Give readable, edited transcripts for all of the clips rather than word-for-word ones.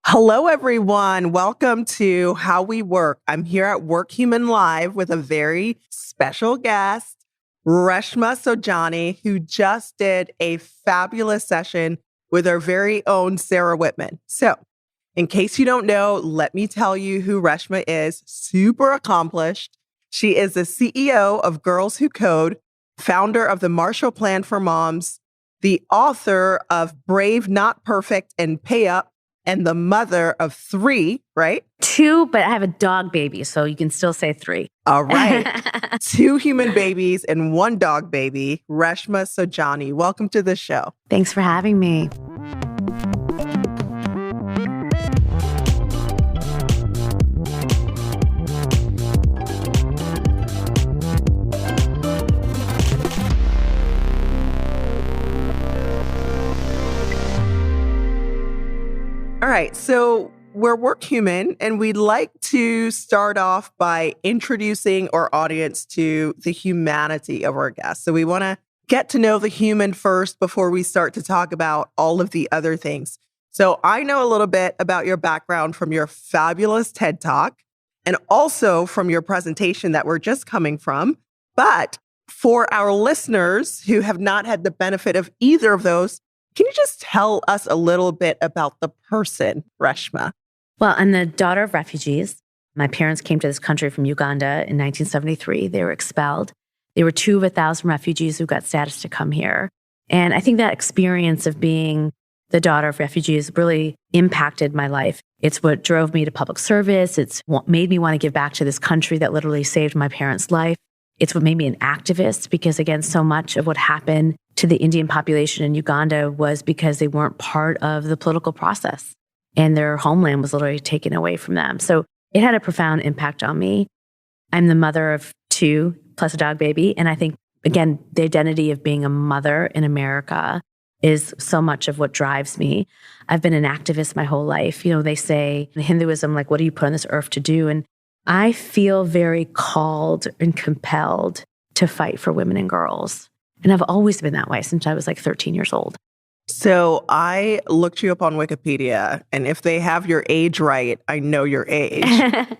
Hello, everyone. Welcome to How We Work. I'm here at Work Human Live with a very special guest, Reshma Saujani, who just did a fabulous session with our very own Sarah Whitman. So, in case you don't know, let me tell you who Reshma is. Super accomplished. She is the CEO of Girls Who Code, founder of the Marshall Plan for Moms, the author of Brave, Not Perfect, and Pay Up, and the mother of 3, right? 2, but I have a dog baby, so you can still say 3. All right. 2 human babies and 1 dog baby, Reshma Saujani. Welcome to the show. Thanks for having me. All right, so we're Work Human, and we'd like to start off by introducing our audience to the humanity of our guests. So we want to get to know the human first before we start to talk about all of the other things. So I know a little bit about your background from your fabulous TED Talk and also from your presentation that we're just coming from. But for our listeners who have not had the benefit of either of those, can you just tell us a little bit about the person, Reshma? Well, I'm the daughter of refugees. My parents came to this country from Uganda in 1973. They were expelled. They were 2 of 1,000 refugees who got status to come here. And I think that experience of being the daughter of refugees really impacted my life. It's what drove me to public service. It's what made me want to give back to this country that literally saved my parents' life. It's what made me an activist because, again, so much of what happened to the Indian population in Uganda was because they weren't part of the political process and their homeland was literally taken away from them. So it had a profound impact on me. I'm the mother of 2 plus a dog baby. And I think, again, the identity of being a mother in America is so much of what drives me. I've been an activist my whole life. You know, they say in Hinduism, like, what do you put on this earth to do? And I feel very called and compelled to fight for women and girls. And I've always been that way since I was like 13 years old. So I looked you up on Wikipedia, and if they have your age right, I know your age.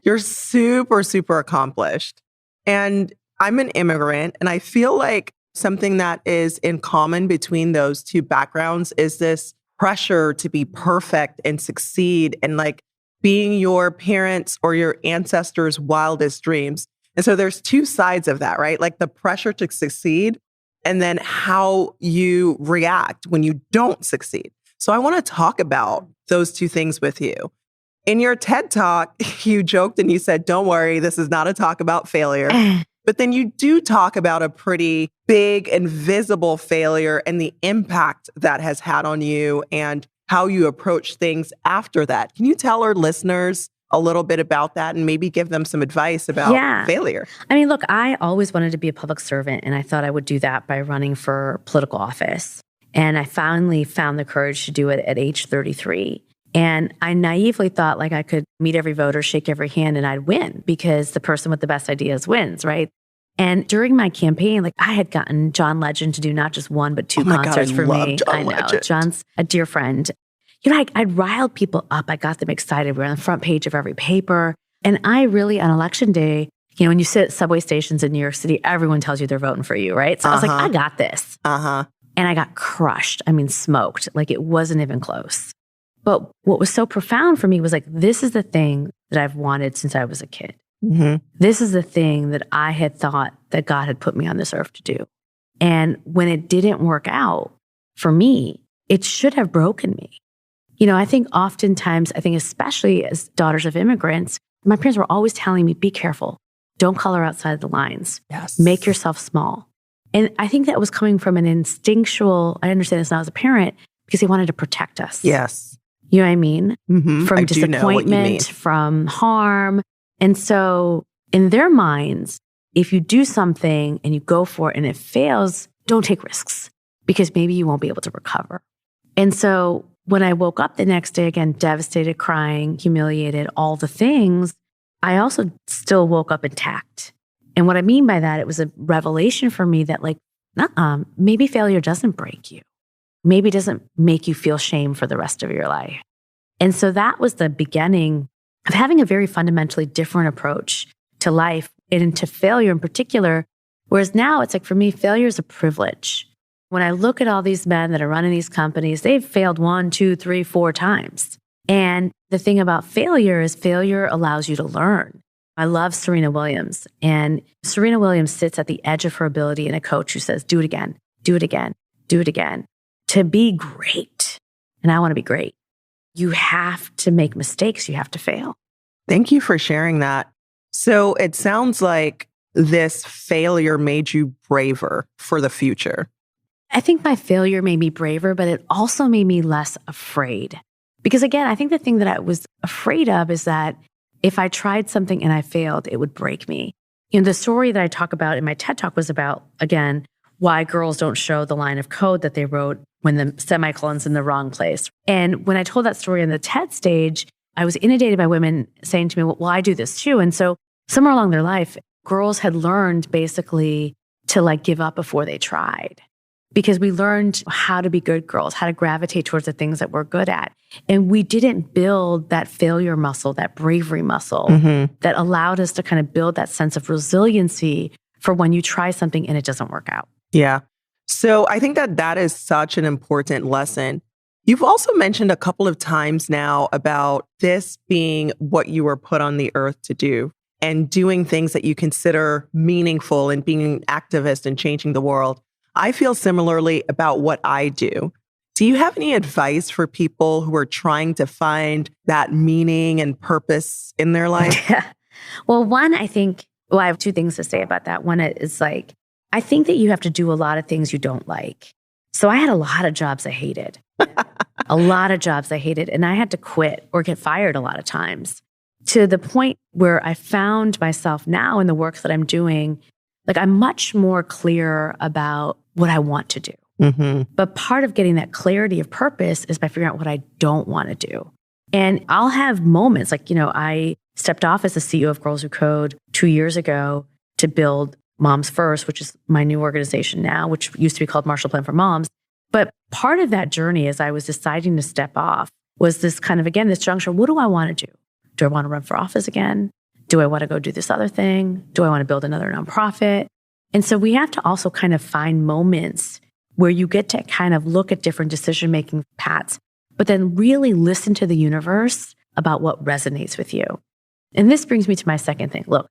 You're super, super accomplished. And I'm an immigrant, and I feel like something that is in common between those 2 backgrounds is this pressure to be perfect and succeed and like being your parents' or your ancestors' wildest dreams. And so there's 2 sides of that, right? Like the pressure to succeed and then how you react when you don't succeed. So I want to talk about those 2 things with you. In your TED Talk, you joked and you said, don't worry, this is not a talk about failure. But then you do talk about a pretty big and visible failure and the impact that has had on you and how you approach things after that. Can you tell our listeners a little bit about that and maybe give them some advice about failure? I mean, look, I always wanted to be a public servant, and I thought I would do that by running for political office. And I finally found the courage to do it at age 33. And I naively thought like I could meet every voter, shake every hand, and I'd win because the person with the best ideas wins, right? And during my campaign, like I had gotten John Legend to do not just 1, but 2 concerts for me. I know. John's a dear friend. You know, I'd riled people up. I got them excited. We were on the front page of every paper. And I really, on election day, you know, when you sit at subway stations in New York City, everyone tells you they're voting for you, right? So I was like, I got this. And I got crushed. I mean, smoked. Like it wasn't even close. But what was so profound for me was like, this is the thing that I've wanted since I was a kid. Mm-hmm. This is the thing that I had thought that God had put me on this earth to do. And when it didn't work out for me, it should have broken me. You know, I think oftentimes, especially as daughters of immigrants, my parents were always telling me, be careful. Don't color outside the lines. Yes. Make yourself small. And I think that was coming from an instinctual, I understand this now as a parent, because they wanted to protect us. Yes. You know what I mean? Mm-hmm. From disappointment, from harm. And so in their minds, if you do something and you go for it and it fails, don't take risks because maybe you won't be able to recover. And so when I woke up the next day, again, devastated, crying, humiliated, all the things, I also still woke up intact. And what I mean by that, it was a revelation for me that like, maybe failure doesn't break you. Maybe it doesn't make you feel shame for the rest of your life. And so that was the beginning of having a very fundamentally different approach to life and to failure in particular. Whereas now it's like, for me, failure is a privilege. When I look at all these men that are running these companies, they've failed 1, 2, 3, 4 times. And the thing about failure is failure allows you to learn. I love Serena Williams. And Serena Williams sits at the edge of her ability and a coach who says, do it again, do it again, do it again. To be great, and I want to be great, you have to make mistakes. You have to fail. Thank you for sharing that. So it sounds like this failure made you braver for the future. I think my failure made me braver, but it also made me less afraid. Because again, I think the thing that I was afraid of is that if I tried something and I failed, it would break me. You know, the story that I talk about in my TED Talk was about, again, why girls don't show the line of code that they wrote when the semicolon's in the wrong place. And when I told that story on the TED stage, I was inundated by women saying to me, well, I do this too. And so somewhere along their life, girls had learned basically to like give up before they tried. Because we learned how to be good girls, how to gravitate towards the things that we're good at. And we didn't build that failure muscle, that bravery muscle that allowed us to kind of build that sense of resiliency for when you try something and it doesn't work out. Yeah. So I think that that is such an important lesson. You've also mentioned a couple of times now about this being what you were put on the earth to do and doing things that you consider meaningful and being an activist and changing the world. I feel similarly about what I do. Do you have any advice for people who are trying to find that meaning and purpose in their life? Yeah. Well, one, I have 2 things to say about that. One is like, I think that you have to do a lot of things you don't like. So I had a lot of jobs I hated, a lot of jobs I hated, and I had to quit or get fired a lot of times to the point where I found myself now in the work that I'm doing, like I'm much more clear about what I want to do. But part of getting that clarity of purpose is by figuring out what I don't want to do. And I'll have moments like, I stepped off as the CEO of Girls Who Code 2 years ago to build Moms First, which is my new organization now, which used to be called Marshall Plan for Moms. But part of that journey as I was deciding to step off was this kind of, again, this juncture, what do I want to do? Do I want to run for office again? Do I want to go do this other thing? Do I want to build another nonprofit? And so we have to also kind of find moments where you get to kind of look at different decision-making paths, but then really listen to the universe about what resonates with you. And this brings me to my second thing. Look,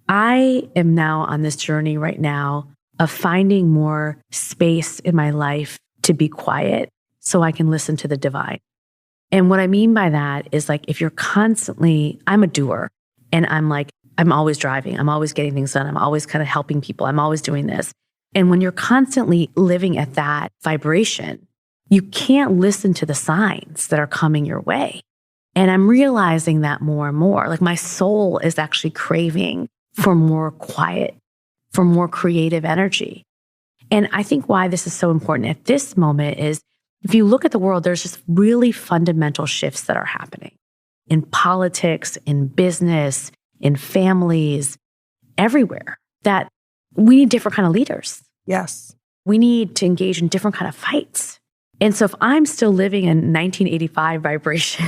I am now on this journey right now of finding more space in my life to be quiet so I can listen to the divine. And what I mean by that is like, if you're constantly, I'm a doer and I'm always driving, I'm always getting things done, I'm always kind of helping people, I'm always doing this. And when you're constantly living at that vibration, you can't listen to the signs that are coming your way. And I'm realizing that more and more. Like my soul is actually craving for more quiet, for more creative energy. And I think why this is so important at this moment is if you look at the world, there's just really fundamental shifts that are happening in politics, in business, in families, everywhere, that we need different kind of leaders. Yes. We need to engage in different kind of fights. And so if I'm still living in 1985 vibration,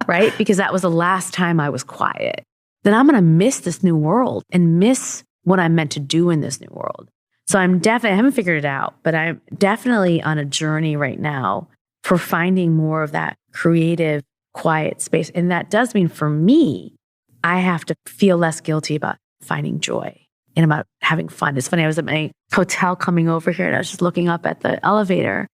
right? Because that was the last time I was quiet, then I'm going to miss this new world and miss what I'm meant to do in this new world. So I haven't figured it out, but I'm definitely on a journey right now for finding more of that creative, quiet space. And that does mean for me, I have to feel less guilty about finding joy and about having fun. It's funny, I was at my hotel coming over here and I was just looking up at the elevator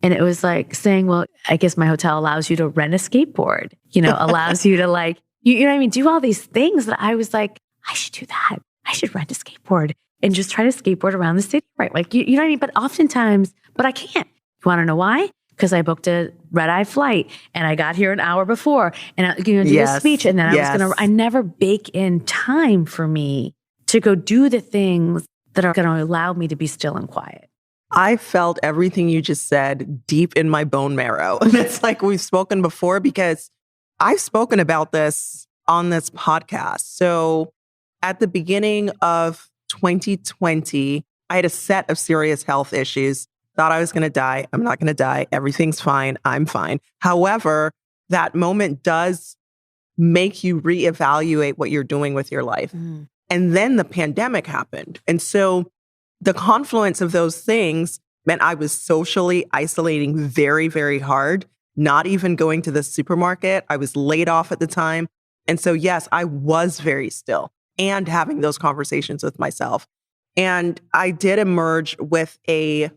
and it was like saying, well, I guess my hotel allows you to rent a skateboard, allows you to like, you know what I mean? Do all these things that I was like, I should do that. I should rent a skateboard and just try to skateboard around the city, right? Like, you know what I mean? But oftentimes, but I can't. You want to know why? Because I booked a red-eye flight and I got here an hour before and I do a speech and then I never bake in time for me to go do the things that are going to allow me to be still and quiet. I felt everything you just said deep in my bone marrow. And it's like we've spoken before because I've spoken about this on this podcast. So at the beginning of 2020, I had a set of serious health issues. Thought I was going to die. I'm not going to die. Everything's fine. I'm fine. However, that moment does make you reevaluate what you're doing with your life. And then the pandemic happened. And so the confluence of those things meant I was socially isolating very, very hard, not even going to the supermarket. I was laid off at the time. And so, yes, I was very still and having those conversations with myself. And I did emerge with a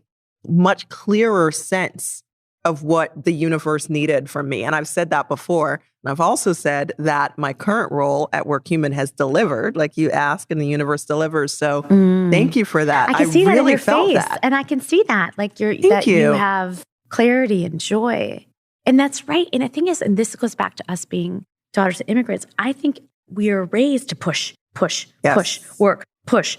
much clearer sense of what the universe needed from me. And I've said that before. And I've also said that my current role at Workhuman has delivered, like you ask, and the universe delivers. So thank you for that. I can see that in really your felt face. that. And I can see that, like Thank you. you have clarity and joy. And that's right. And the thing is, and this goes back to us being daughters of immigrants, I think we are raised to push, Yes. push, work, push.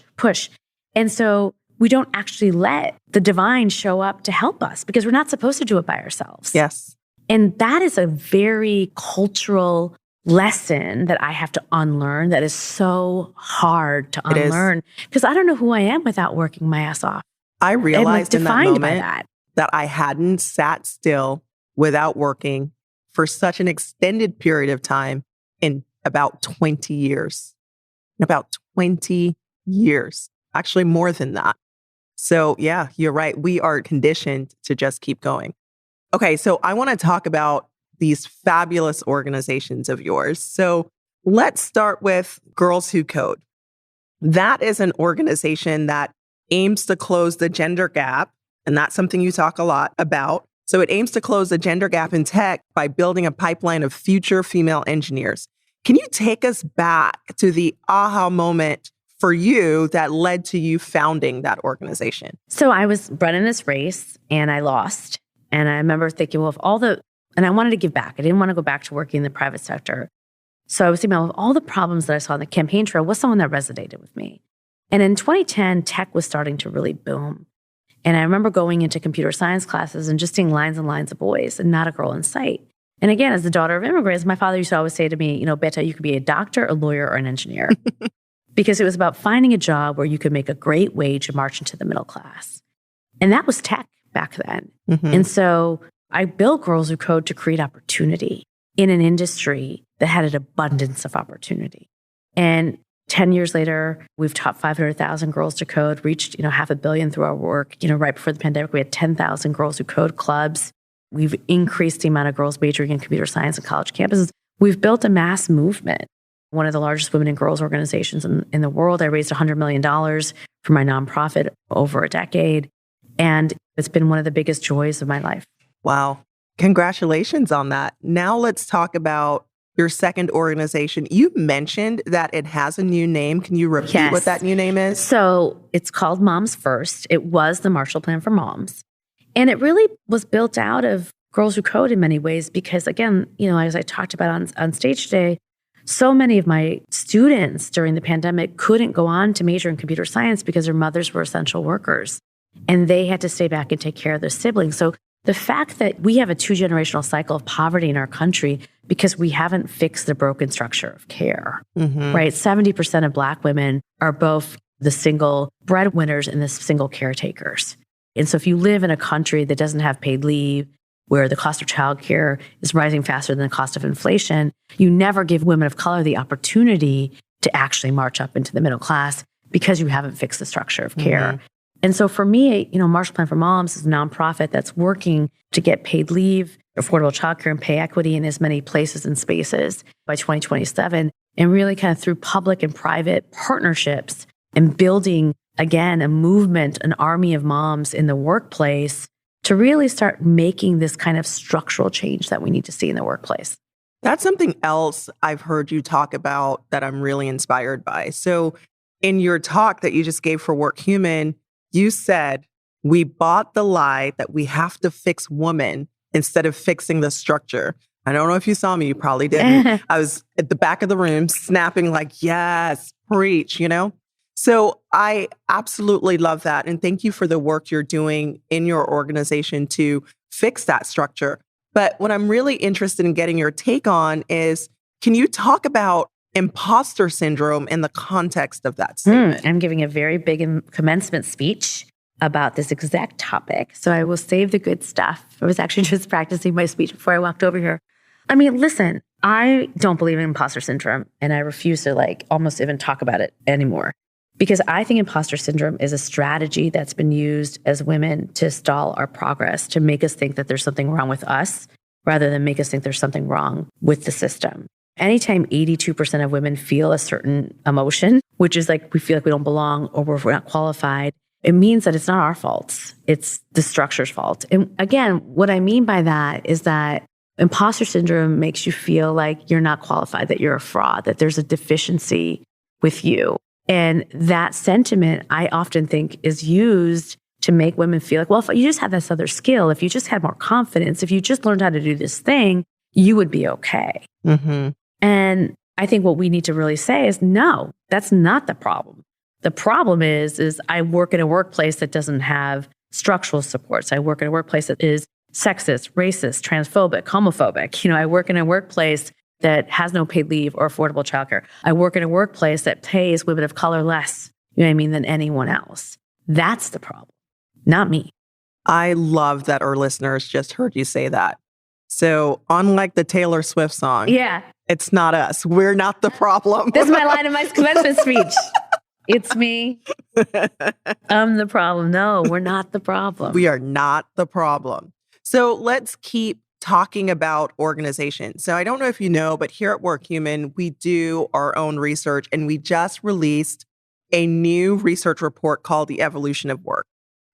And so we don't actually let the divine show up to help us because we're not supposed to do it by ourselves. Yes. And that is a very cultural lesson that I have to unlearn that is so hard to unlearn because I don't know who I am without working my ass off. I realized in that defined by moment that I hadn't sat still without working for such an extended period of time in about 20 years. In about 20 years. Actually, more than that. So yeah, you're right. We are conditioned to just keep going. Okay, so I want to talk about these fabulous organizations of yours. So let's start with Girls Who Code. That is an organization that aims to close the gender gap, and that's something you talk a lot about. So it aims to close the gender gap in tech by building a pipeline of future female engineers. Can you take us back to the aha moment for you that led to you founding that organization? So I was running this race and I lost. And I remember thinking, well, and I wanted to give back. I didn't want to go back to working in the private sector. So I was thinking about all the problems that I saw on the campaign trail was someone that resonated with me. And in 2010, tech was starting to really boom. And I remember going into computer science classes and just seeing lines and lines of boys and not a girl in sight. And again, as the daughter of immigrants, my father used to always say to me, Beta, you could be a doctor, a lawyer, or an engineer. Because it was about finding a job where you could make a great wage and march into the middle class. And that was tech back then. And so I built Girls Who Code to create opportunity in an industry that had an abundance of opportunity. And 10 years later, we've taught 500,000 girls to code, reached, $500 million through our work. Right before the pandemic, we had 10,000 Girls Who Code clubs. We've increased the amount of girls majoring in computer science on college campuses. We've built a mass movement. One of the largest women and girls organizations in the world. I raised $100 million for my nonprofit over a decade. And it's been one of the biggest joys of my life. Wow. Congratulations on that. Now let's talk about your second organization. You mentioned that it has a new name. Can you repeat what that new name is? So it's called Moms First. It was the Marshall Plan for Moms. And it really was built out of Girls Who Code in many ways because, again, as I talked about on stage today, so many of my students during the pandemic couldn't go on to major in computer science because their mothers were essential workers and they had to stay back and take care of their siblings. So the fact that we have a 2-generational cycle of poverty in our country because we haven't fixed the broken structure of care, right? 70% of Black women are both the single breadwinners and the single caretakers. And so if you live in a country that doesn't have paid leave, where the cost of childcare is rising faster than the cost of inflation, you never give women of color the opportunity to actually march up into the middle class because you haven't fixed the structure of care. And so for me, Marshall Plan for Moms is a nonprofit that's working to get paid leave, affordable childcare, and pay equity in as many places and spaces by 2027, and really kind of through public and private partnerships and building, again, a movement, an army of moms in the workplace to really start making this kind of structural change that we need to see in the workplace. That's something else I've heard you talk about that I'm really inspired by. So in your talk that you just gave for Workhuman, you said, we bought the lie that we have to fix women instead of fixing the structure. I don't know if you saw me, you probably didn't. I was at the back of the room snapping like, yes, preach, So I absolutely love that. And thank you for the work you're doing in your organization to fix that structure. But what I'm really interested in getting your take on is, can you talk about imposter syndrome in the context of that statement? I'm giving a very big commencement speech about this exact topic. So I will save the good stuff. I was actually just practicing my speech before I walked over here. I mean, listen, I don't believe in imposter syndrome, and I refuse to almost even talk about it anymore. Because I think imposter syndrome is a strategy that's been used as women to stall our progress, to make us think that there's something wrong with us, rather than make us think there's something wrong with the system. Anytime 82% of women feel a certain emotion, which is we feel like we don't belong or we're not qualified, it means that it's not our fault. It's the structure's fault. And again, what I mean by that is that imposter syndrome makes you feel like you're not qualified, that you're a fraud, that there's a deficiency with you. And that sentiment, I often think, is used to make women feel like, well, if you just had this other skill, if you just had more confidence, if you just learned how to do this thing, you would be okay. Mm-hmm. And I think what we need to really say is, no, that's not the problem. The problem is I work in a workplace that doesn't have structural supports. I work in a workplace that is sexist, racist, transphobic, homophobic. I work in a workplace that has no paid leave or affordable childcare. I work in a workplace that pays women of color less, than anyone else. That's the problem, not me. I love that our listeners just heard you say that. So unlike the Taylor Swift song, yeah, it's not us. We're not the problem. This is my line in my commencement speech. It's me. I'm the problem. No, we're not the problem. We are not the problem. So let's keep talking about organization. So I don't know if you know, but here at WorkHuman, we do our own research, and we just released a new research report called The Evolution of Work.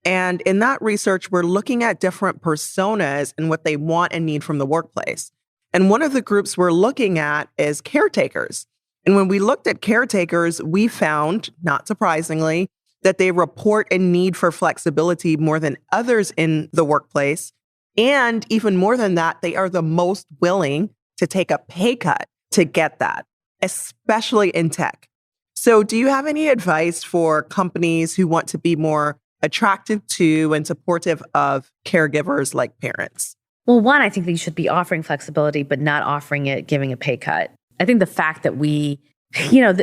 And in that research, we're looking at different personas and what they want and need from the workplace. And one of the groups we're looking at is caretakers. And when we looked at caretakers, we found, not surprisingly, that they report a need for flexibility more than others in the workplace. And even more than that, they are the most willing to take a pay cut to get that, especially in tech. So do you have any advice for companies who want to be more attractive to and supportive of caregivers like parents? Well, one, I think that you should be offering flexibility, but not offering it, giving a pay cut. I think the fact that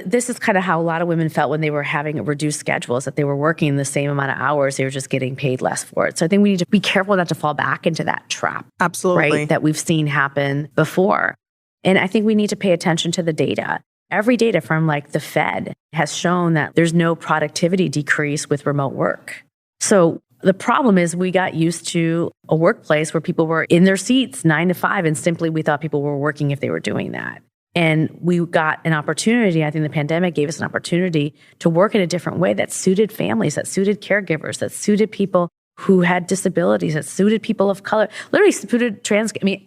this is kind of how a lot of women felt when they were having reduced schedules, that they were working the same amount of hours, they were just getting paid less for it. So I think we need to be careful not to fall back into that trap. Absolutely. Right? That we've seen happen before. And I think we need to pay attention to the data. Every data from the Fed has shown that there's no productivity decrease with remote work. So the problem is we got used to a workplace where people were in their seats 9 to 5, and simply we thought people were working if they were doing that. And we got an opportunity, I think the pandemic gave us an opportunity to work in a different way that suited families, that suited caregivers, that suited people who had disabilities, that suited people of color, literally suited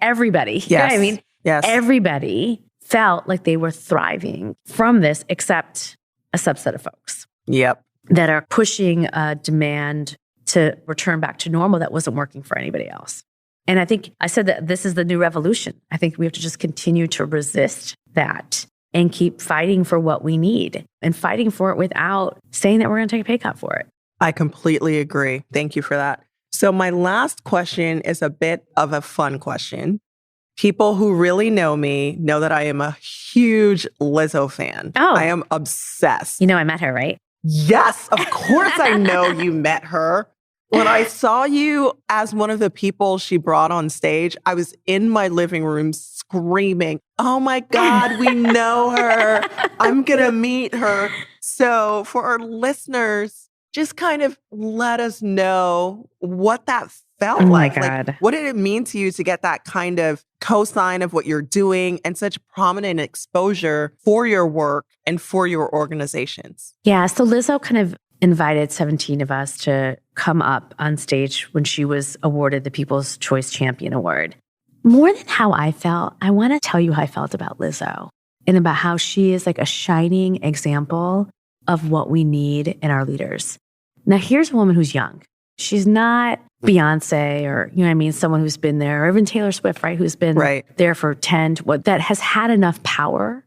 everybody. Yes. You know what I mean? Yes. Everybody felt like they were thriving from this, except a subset of folks. Yep. That are pushing a demand to return back to normal that wasn't working for anybody else. And I think I said that this is the new revolution. I think we have to just continue to resist that and keep fighting for what we need and fighting for it without saying that we're going to take a pay cut for it. I completely agree. Thank you for that. So my last question is a bit of a fun question. People who really know me know that I am a huge Lizzo fan. Oh. I am obsessed. I met her, right? Yes, of course I know you met her. When I saw you as one of the people she brought on stage, I was in my living room screaming, oh my God, we know her. I'm going to meet her. So for our listeners, just kind of let us know what that felt like. Oh my God. What did it mean to you to get that kind of cosign of what you're doing and such prominent exposure for your work and for your organizations? Yeah, so Lizzo kind of invited 17 of us to come up on stage when she was awarded the People's Choice Champion Award. More than how I felt, I want to tell you how I felt about Lizzo and about how she is a shining example of what we need in our leaders. Now, here's a woman who's young. She's not Beyonce or, someone who's been there, or even Taylor Swift, right? Who's been there for 10 to that has had enough power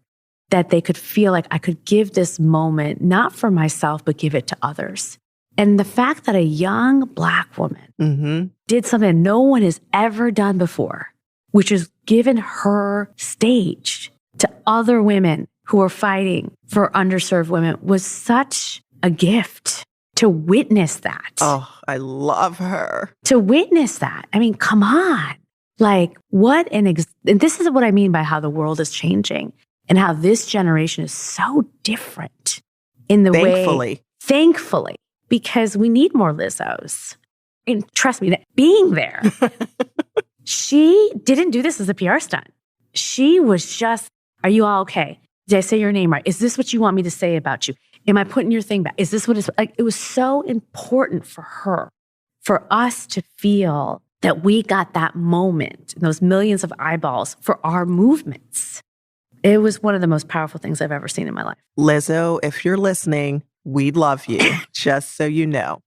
that they could feel like I could give this moment, not for myself, but give it to others. And the fact that a young Black woman did something no one has ever done before, which is given her stage to other women who are fighting for underserved women, was such a gift to witness that. Oh, I love her. To witness that. Come on. Like, and this is what I mean by how the world is changing and how this generation is so different in the way. Thankfully, because we need more Lizzos. And trust me, that being there, she didn't do this as a PR stunt. She was just, are you all okay? Did I say your name right? Is this what you want me to say about you? Am I putting your thing back? Is this what it's like? It was so important for her, for us to feel that we got that moment, those millions of eyeballs for our movements. It was one of the most powerful things I've ever seen in my life. Lizzo, if you're listening, we love you, just so you know.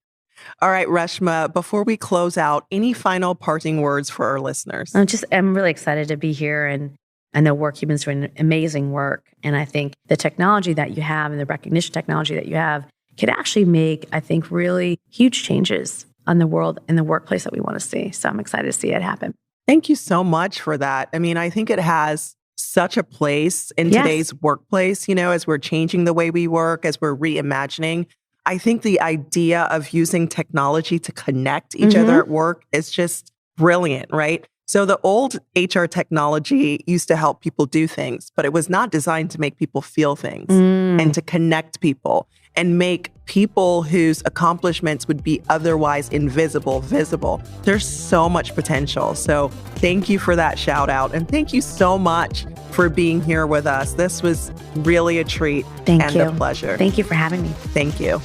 All right, Reshma, before we close out, any final parting words for our listeners? I'm really excited to be here, and I know Workhuman's doing amazing work. And I think the technology that you have and the recognition technology that you have could actually make, I think, really huge changes on the world and the workplace that we want to see. So I'm excited to see it happen. Thank you so much for that. I mean, I think it has such a place in today's workplace, as we're changing the way we work, as we're reimagining. I think the idea of using technology to connect each other at work is just brilliant, right? So the old HR technology used to help people do things, but it was not designed to make people feel things and to connect people and make people whose accomplishments would be otherwise invisible, visible. There's so much potential. So thank you for that shout out. And thank you so much for being here with us. This was really a treat and a pleasure. Thank you for having me. Thank you.